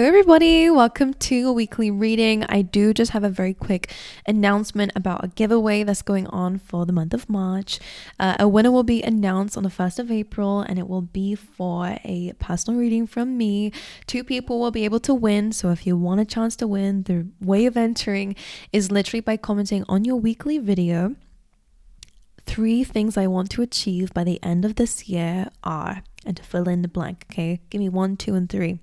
Hello everybody, welcome to a weekly reading. I do just have a very quick announcement about a giveaway that's going on for the month of March. A winner will be announced on the 1st of April and it will be for a personal reading from me. 2 people will be able to win, so if you want a chance to win, the way of entering is literally by commenting on your weekly video. 3 things I want to achieve by the end of this year are, and to fill in the blank, okay? Give me 1, 2, and 3.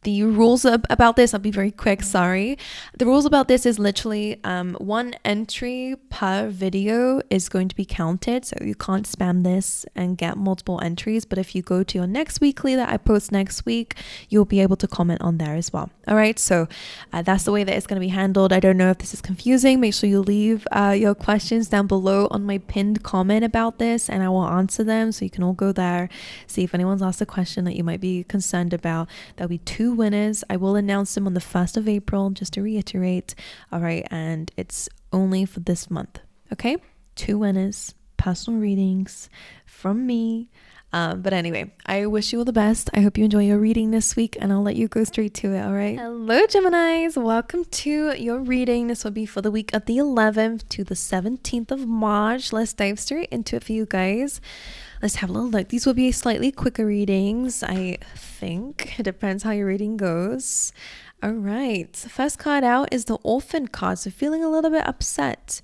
The rules about this, I'll be very quick, sorry. The rules about this is literally 1 entry per video is going to be counted. So you can't spam this and get multiple entries. But if you go to your next weekly that I post next week, you'll be able to comment on there as well. All right, so that's the way that it's going to be handled. I don't know if this is confusing. Make sure you leave your questions down below on my pinned comment about this and I will answer them. So you can all go there, see if anyone's asked a question that you might be concerned about. There'll be 2 winners. I will announce them on the 1st of April, just to reiterate. All right, and it's only for this month. Okay, 2 winners, personal readings from me. But anyway, I wish you all the best. I hope you enjoy your reading this week and I'll let you go straight to it. All right. Hello, Geminis. Welcome to your reading. This will be for the week of the 11th to the 17th of March. Let's dive straight into it for you guys. Let's have a little look. These will be slightly quicker readings, I think. It depends how your reading goes. All right. First card out is the Orphan card. So feeling a little bit upset.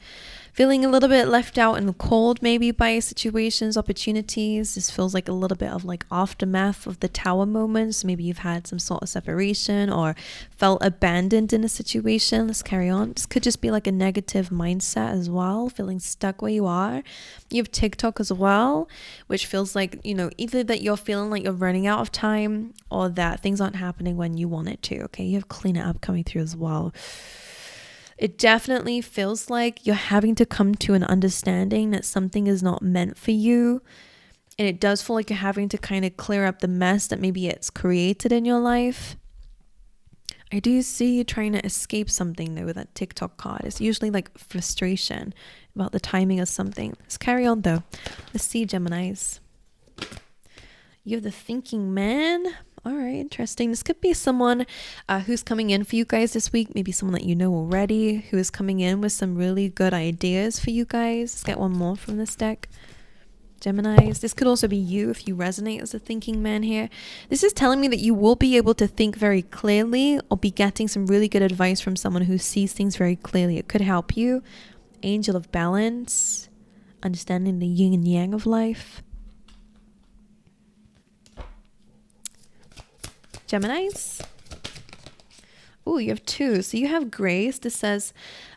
Feeling a little bit left out in the cold maybe by situations, opportunities. This feels like a little bit of like aftermath of the Tower moments. Maybe you've had some sort of separation or felt abandoned in a situation. Let's carry on. This could just be like a negative mindset as well, feeling stuck where you are. You have TikTok as well, which feels like, you know, either that you're feeling like you're running out of time or that things aren't happening when you want it to. Okay, you have Clean It Up coming through as well. It definitely feels like you're having to come to an understanding that something is not meant for you. And it does feel like you're having to kind of clear up the mess that maybe it's created in your life. I do see you trying to escape something though with that TikTok card. It's usually like frustration about the timing of something. Let's carry on though. Let's see, Geminis. You have the Thinking Man. All right, interesting. This could be someone who's coming in for you guys this week. Maybe someone that you know already who is coming in with some really good ideas for you guys. Let's get one more from this deck. Geminis. This could also be you if you resonate as a thinking man here. This is telling me that you will be able to think very clearly or be getting some really good advice from someone who sees things very clearly. It could help you. Angel of Balance. Understanding the yin and yang of life. Geminis. Oh, you have 2. So you have Grace. This says,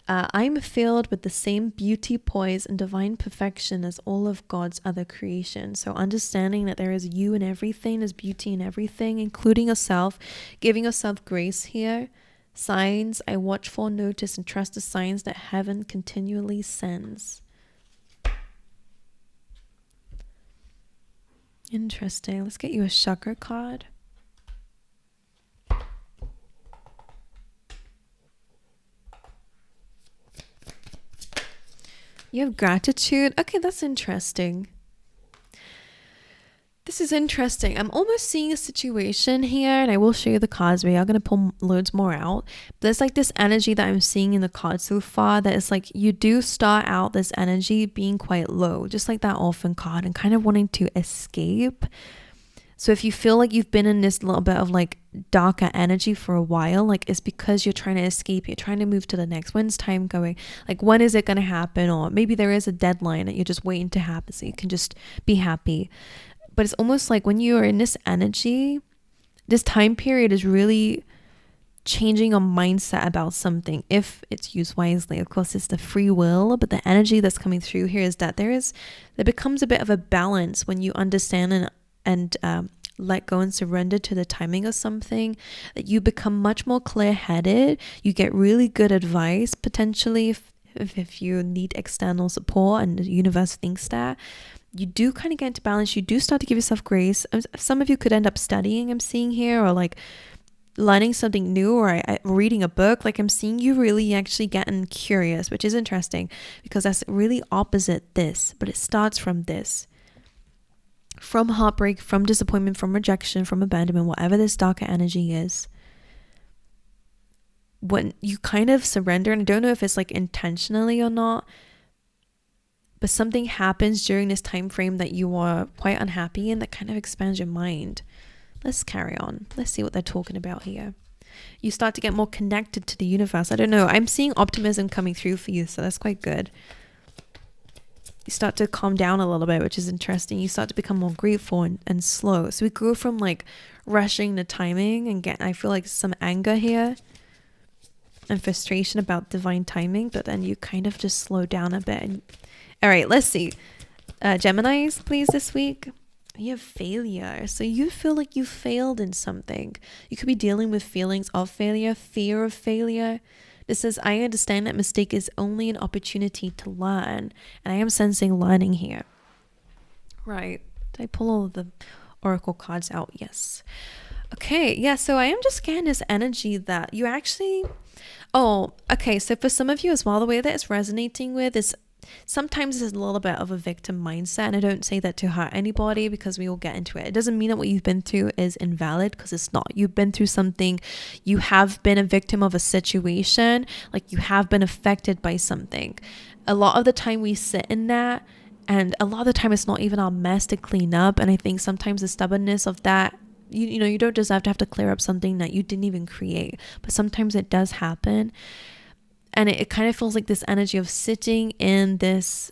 I'm filled with the same beauty, poise, and divine perfection as all of God's other creation. So understanding that there is you in everything, there's beauty in everything, including yourself, giving yourself grace here. Signs, I watch for, notice, and trust the signs that heaven continually sends. Interesting. Let's get you a chakra card. You have Gratitude. Okay, that's interesting. This is interesting. I'm almost seeing a situation here, and I will show you the cards. We are going to pull loads more out. But there's like this energy that I'm seeing in the cards so far that it's like you do start out this energy being quite low, just like that Orphan card, and kind of wanting to escape. So if you feel like you've been in this little bit of like darker energy for a while, like it's because you're trying to escape, you're trying to move to the next. When's time going? Like when is it going to happen? Or maybe there is a deadline that you're just waiting to happen so you can just be happy. But it's almost like when you are in this energy, this time period is really changing your mindset about something if it's used wisely. Of course, it's the free will, but the energy that's coming through here is that there becomes a bit of a balance when you understand and let go and surrender to the timing of something, that you become much more clear-headed. You get really good advice potentially if you need external support and the universe thinks that. You do kind of get into balance. You do start to give yourself grace. Some of you could end up studying, I'm seeing here, or like learning something new, or reading a book. Like I'm seeing you really actually getting curious, which is interesting because that's really opposite this, but it starts from this. from heartbreak, from disappointment, from rejection, from abandonment, whatever this darker energy is, when you kind of surrender, and I don't know if it's like intentionally or not, but something happens during this time frame that you are quite unhappy in, that kind of expands your mind. Let's carry on. Let's see what they're talking about here. You start to get more connected to the universe. I don't know. I'm seeing optimism coming through for you, so that's quite good. You start to calm down a little bit, which is interesting. You start to become more grateful and slow. So we go from like rushing the timing and I feel like some anger here and frustration about divine timing, but then you kind of just slow down a bit. All right, let's see. Geminis, please, this week. You have failure. So you feel like you failed in something. You could be dealing with feelings of failure, fear of failure. This says, I understand that mistake is only an opportunity to learn. And I am sensing learning here. Right. Did I pull all of the oracle cards out? Yes. Okay. Yeah. So I am just getting this energy that you actually... Oh, okay. So for some of you as well, the way that it's resonating with is sometimes it's a little bit of a victim mindset. And I don't say that to hurt anybody, because we will get into it. It doesn't mean that what you've been through is invalid, because it's not. You've been through something. You have been a victim of a situation. Like, you have been affected by something. A lot of the time we sit in that, and a lot of the time it's not even our mess to clean up. And I think sometimes the stubbornness of that, you know, you don't deserve to have to clear up something that you didn't even create, but sometimes it does happen. And it kind of feels like this energy of sitting in this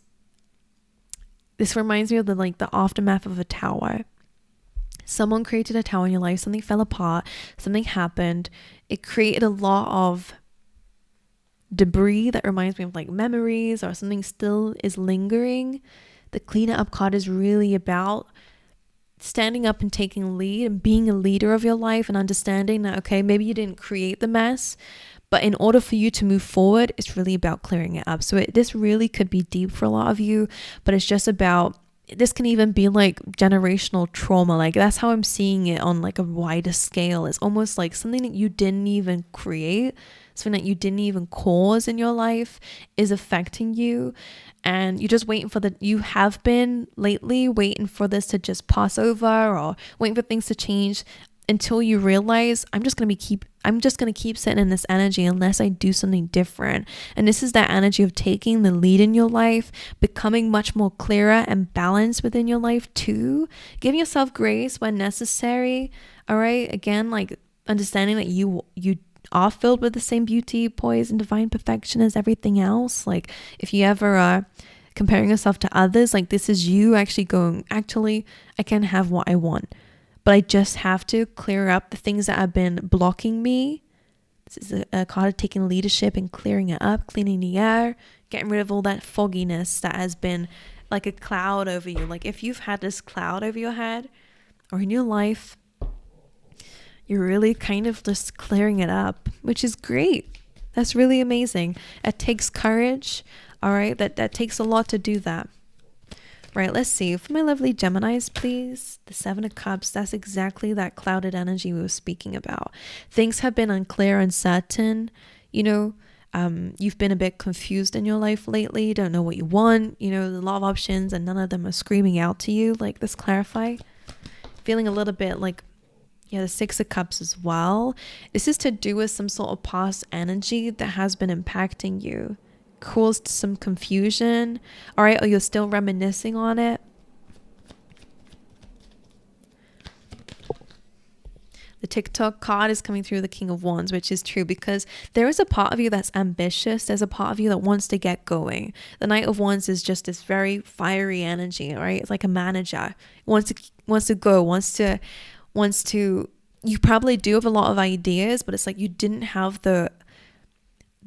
reminds me of the aftermath of a tower. Someone created a tower in your life, something fell apart, something happened. It created a lot of debris that reminds me of like memories, or something still is lingering. The clean it up card is really about standing up and taking lead and being a leader of your life, and understanding that, okay, maybe you didn't create the mess, but in order for you to move forward, it's really about clearing it up. So this really could be deep for a lot of you, but it's just about, this can even be like generational trauma. Like, that's how I'm seeing it on like a wider scale. It's almost like something that you didn't even create, something that you didn't even cause in your life is affecting you. And you're just waiting for you have been lately waiting for this to just pass over, or waiting for things to change, until you realize, I'm just going to keep sitting in this energy unless I do something different. And this is that energy of taking the lead in your life, becoming much more clearer and balanced within your life too, giving yourself grace when necessary. All right. Again, like understanding that you are filled with the same beauty, poise, and divine perfection as everything else. Like, if you ever are comparing yourself to others, like, this is you actually going, actually, I can have what I want. But I just have to clear up the things that have been blocking me. This is a card of taking leadership and clearing it up, cleaning the air, getting rid of all that fogginess that has been like a cloud over you. Like, if you've had this cloud over your head or in your life, you're really kind of just clearing it up, which is great. That's really amazing. It takes courage. All right. That takes a lot to do that. Right, let's see. For my lovely Geminis, please. The Seven of Cups, that's exactly that clouded energy we were speaking about. Things have been unclear, uncertain. You know, you've been a bit confused in your life lately. You don't know what you want. You know, a lot of options and none of them are screaming out to you. Like, let's clarify. Feeling a little bit like, yeah, the Six of Cups as well. This is to do with some sort of past energy that has been impacting you. Caused some confusion, all right, or you're still reminiscing on it. The TikTok card is coming through the King of Wands, which is true, because there is a part of you that's ambitious. There's a part of you that wants to get going. The Knight of Wands is just this very fiery energy, right? It's like a manager. Wants to go, wants to. You probably do have a lot of ideas, but it's like you didn't have the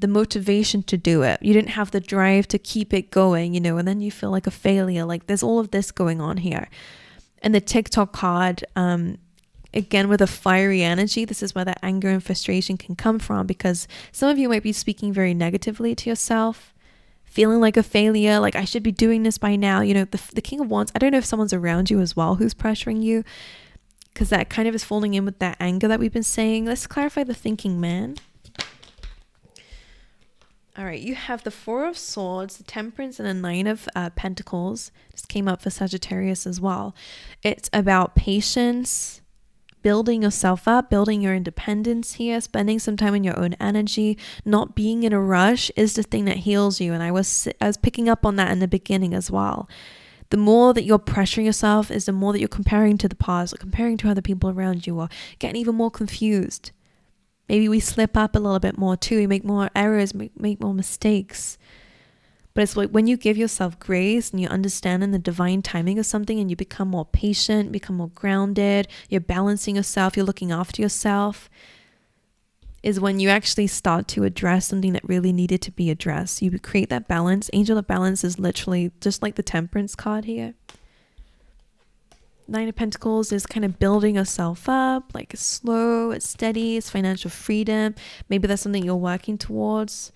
motivation to do it. You didn't have the drive to keep it going, you know, and then you feel like a failure. Like, there's all of this going on here. And the TikTok card, again, with a fiery energy, this is where that anger and frustration can come from, because some of you might be speaking very negatively to yourself, feeling like a failure, like, I should be doing this by now. You know, the King of Wands, I don't know if someone's around you as well who's pressuring you, because that kind of is falling in with that anger that we've been saying. Let's clarify the thinking man. All right, you have the Four of Swords, the Temperance, and the Nine of Pentacles. This came up for Sagittarius as well. It's about patience, building yourself up, building your independence here, spending some time in your own energy, not being in a rush is the thing that heals you. And I was picking up on that in the beginning as well. The more that you're pressuring yourself is the more that you're comparing to the past, or comparing to other people around you, or getting even more confused. Maybe we slip up a little bit more too. We make more errors, make more mistakes. But it's like when you give yourself grace and you understand the divine timing of something, and you become more patient, become more grounded, you're balancing yourself, you're looking after yourself, is when you actually start to address something that really needed to be addressed. You create that balance. Angel of Balance is literally just like the Temperance card here. Nine of Pentacles is kind of building yourself up, like it's slow, it's steady, it's financial freedom. Maybe that's something you're working towards.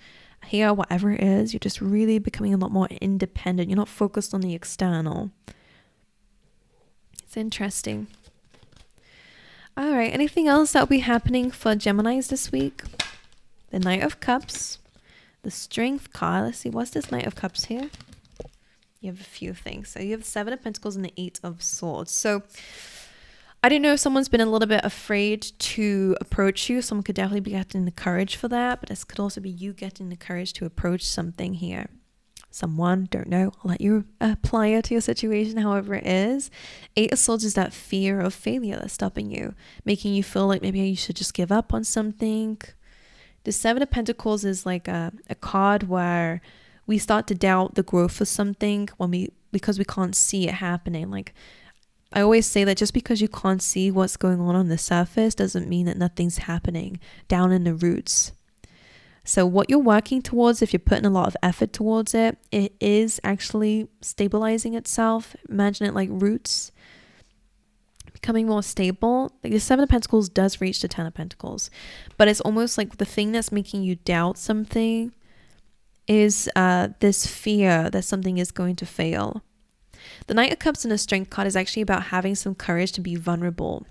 Here, whatever it is, you're just really becoming a lot more independent. You're not focused on the external. It's interesting. All right, anything else that will be happening for Geminis this week? The Knight of Cups, the Strength card. Let's see, what's this Knight of Cups here? You have a few things. So you have the Seven of Pentacles and the Eight of Swords. So I don't know if someone's been a little bit afraid to approach you. Someone could definitely be getting the courage for that, but this could also be you getting the courage to approach something here. Someone, don't know, I'll let you apply it to your situation, however it is. Eight of Swords is that fear of failure that's stopping you, making you feel like maybe you should just give up on something. The Seven of Pentacles is like a card where we start to doubt the growth of something because we can't see it happening. Like I always say that just because you can't see what's going on the surface doesn't mean that nothing's happening down in the roots. So what you're working towards, if you're putting a lot of effort towards it, it is actually stabilizing itself. Imagine it like roots becoming more stable. Like the Seven of Pentacles does reach the Ten of Pentacles, but it's almost like the thing that's making you doubt something is this fear that something is going to fail. The Knight of Cups and the Strength card is actually about having some courage to be vulnerable.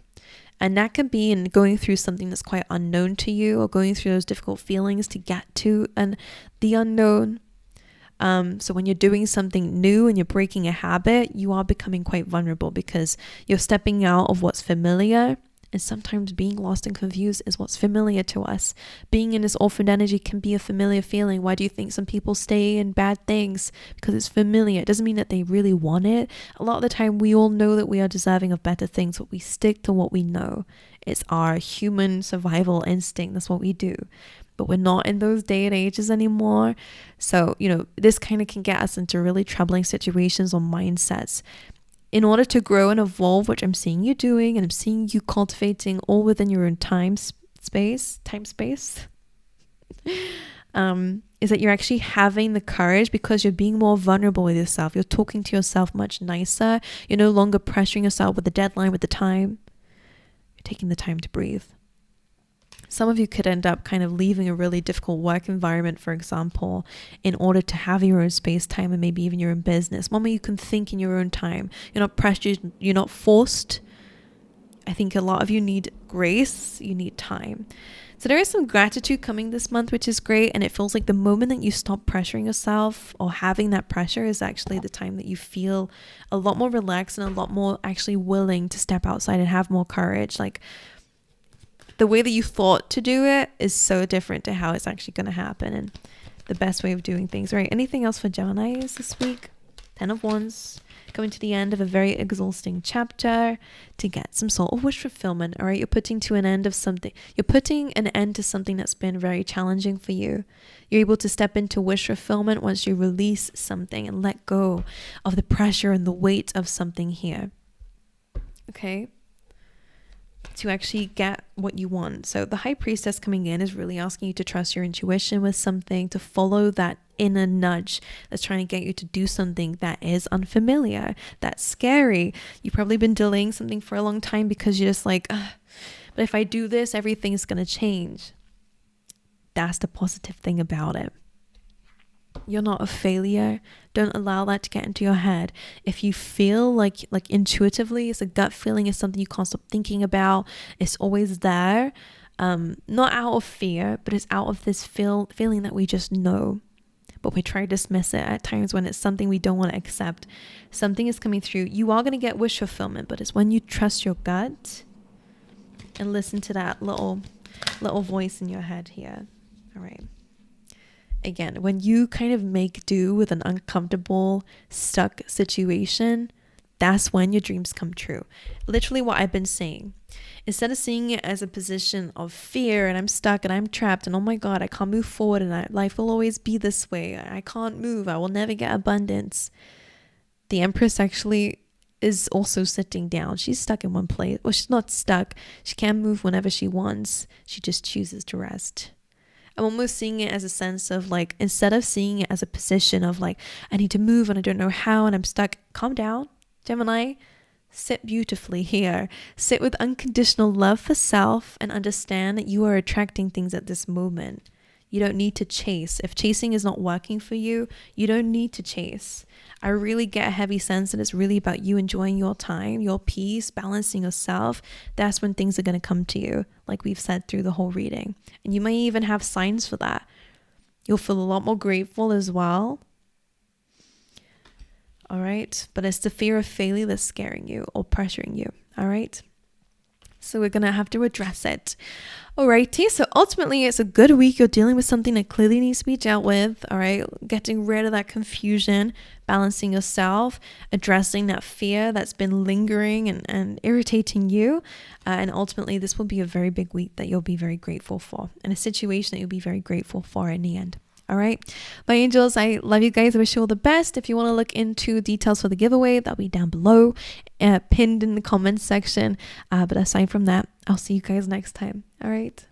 And that can be in going through something that's quite unknown to you, or going through those difficult feelings to get to the unknown. So when you're doing something new and you're breaking a habit, you are becoming quite vulnerable because you're stepping out of what's familiar. And sometimes being lost and confused is what's familiar to us. Being in this orphaned energy can be a familiar feeling. Why do you think some people stay in bad things? Because it's familiar. It doesn't mean that they really want it. A lot of the time we all know that we are deserving of better things, but we stick to what we know. It's our human survival instinct. That's what we do. But we're not in those day and ages anymore. So, this kind of can get us into really troubling situations or mindsets. In order to grow and evolve, which I'm seeing you doing, and I'm seeing you cultivating all within your own time space, is that you're actually having the courage because you're being more vulnerable with yourself. You're talking to yourself much nicer. You're no longer pressuring yourself with the deadline, with the time. You're taking the time to breathe. Some of you could end up kind of leaving a really difficult work environment, for example, in order to have your own space time and maybe even your own business. One where you can think in your own time. You're not pressured, you're not forced. I think a lot of you need grace, you need time. So there is some gratitude coming this month, which is great. And it feels like the moment that you stop pressuring yourself or having that pressure is actually the time that you feel a lot more relaxed and a lot more actually willing to step outside and have more courage. Like, the way that you thought to do it is so different to how it's actually going to happen, and the best way of doing things. Right? Anything else for Geminis this week? 10 of Wands, coming to the end of a very exhausting chapter to get some sort of wish fulfillment. All right, you're putting an end to something that's been very challenging for you. You're able to step into wish fulfillment once you release something and let go of the pressure and the weight of something here. Okay? To actually get what you want. So the High Priestess coming in is really asking you to trust your intuition with something, to follow that inner nudge that's trying to get you to do something that is unfamiliar, that's scary. You've probably been delaying something for a long time because you're just like, but if I do this, everything's going to change. That's the positive thing about it. You're not a failure. Don't allow that to get into your head. If you feel like intuitively, it's a gut feeling, it's something you can't stop thinking about, it's always there. Not out of fear, but it's out of this feeling that we just know, but we try to dismiss it at times when it's something we don't want to accept. Something is coming through. You are going to get wish fulfillment, but it's when you trust your gut and listen to that little voice in your head here. All right. Again, when you kind of make do with an uncomfortable, stuck situation, that's when your dreams come true. Literally what I've been saying. Instead of seeing it as a position of fear and I'm stuck and I'm trapped and oh my God, I can't move forward and life will always be this way. I can't move. I will never get abundance. The Empress actually is also sitting down. She's stuck in one place. Well, she's not stuck. She can move whenever she wants. She just chooses to rest. I'm almost seeing it as a sense of like, instead of seeing it as a position of like, I need to move and I don't know how and I'm stuck. Calm down, Gemini. Sit beautifully here. Sit with unconditional love for self and understand that you are attracting things at this moment. You don't need to chase. If chasing is not working for you, you don't need to chase. I really get a heavy sense that it's really about you enjoying your time, your peace, balancing yourself. That's when things are going to come to you, like we've said through the whole reading. And you may even have signs for that. You'll feel a lot more grateful as well. All right. But it's the fear of failure that's scaring you or pressuring you. All right. So we're going to have to address it. Alrighty. So ultimately, it's a good week. You're dealing with something that clearly needs to be dealt with. All right. Getting rid of that confusion, balancing yourself, addressing that fear that's been lingering and irritating you. And ultimately, this will be a very big week that you'll be very grateful for, and a situation that you'll be very grateful for in the end. All right. My angels, I love you guys. I wish you all the best. If you want to look into details for the giveaway, that'll be down below, pinned in the comments section. But aside from that, I'll see you guys next time. All right.